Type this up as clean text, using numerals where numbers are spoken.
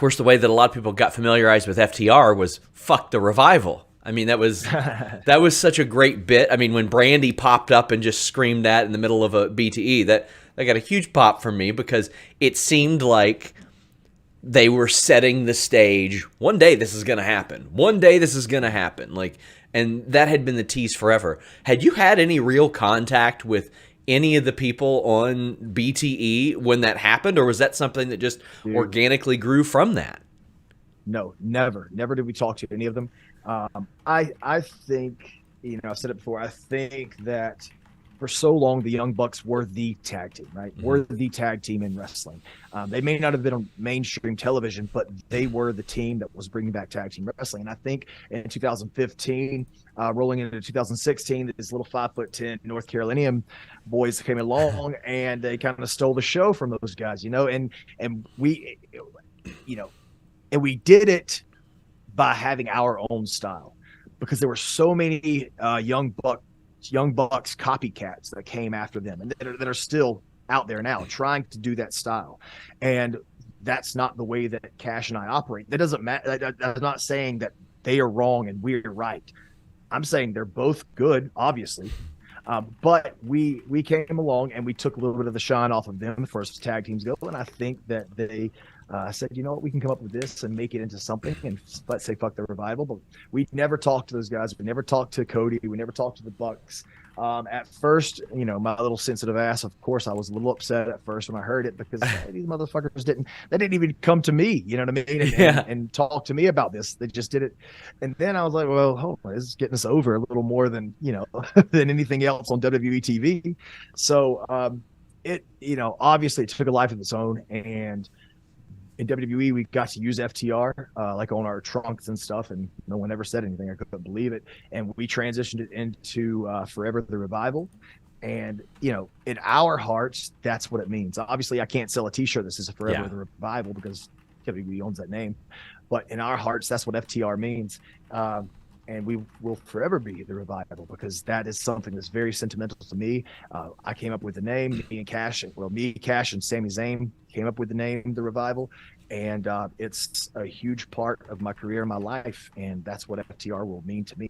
course, the way that a lot of people got familiarized with FTR was "fuck the revival." I mean, that was such a great bit. I mean, when Brandy popped up and just screamed that in the middle of a BTE, that got a huge pop from me because it seemed like they were setting the stage. One day this is going to happen. One day this is going to happen. Like, and that had been the tease forever. Had you had any real contact with any of the people on BTE when that happened, or was that something that just Dude, organically grew from that? no, never did we talk to any of them. I think, I've said it before. I think that for so long the Young Bucks were the tag team, right? Mm-hmm. Were the tag team in wrestling. They may not have been on mainstream television, but they were the team that was bringing back tag team wrestling. And I think in 2015, rolling into 2016, these little 5'10" North Carolinian boys came along and they kind of stole the show from those guys, and we, you know, and we did it by having our own style because there were so many young bucks copycats that came after them and that are still out there now trying to do that style. And that's not the way that Cash and I operate. That doesn't matter. I'm not saying that they are wrong and we're right. I'm saying they're both good, obviously. But we came along and we took a little bit of the shine off of them as far as tag teams go, and I think that they said, you know what, we can come up with this and make it into something, and let's say fuck the revival. But we never talked to those guys. We never talked to Cody. We never talked to the Bucks. At first, my little sensitive ass, of course, I was a little upset at first when I heard it because these motherfuckers didn't even come to me, you know what I mean, Yeah. and talk to me about this. They just did it, and then I was like, well, hold on, this is getting us over a little more than than anything else on WWE TV. So obviously it took a life of its own, and in WWE, we got to use FTR like on our trunks and stuff, and no one ever said anything. I couldn't believe it. And we transitioned it into Forever the Revival. And, in our hearts, that's what it means. Obviously, I can't sell a t-shirt that says Forever Yeah. the Revival because WWE owns that name. But in our hearts, that's what FTR means. And we will forever be the Revival because that is something that's very sentimental to me. I came up with the name. Me, Cash, and Sami Zayn came up with the name the Revival, and it's a huge part of my career, my life, and that's what FTR will mean to me.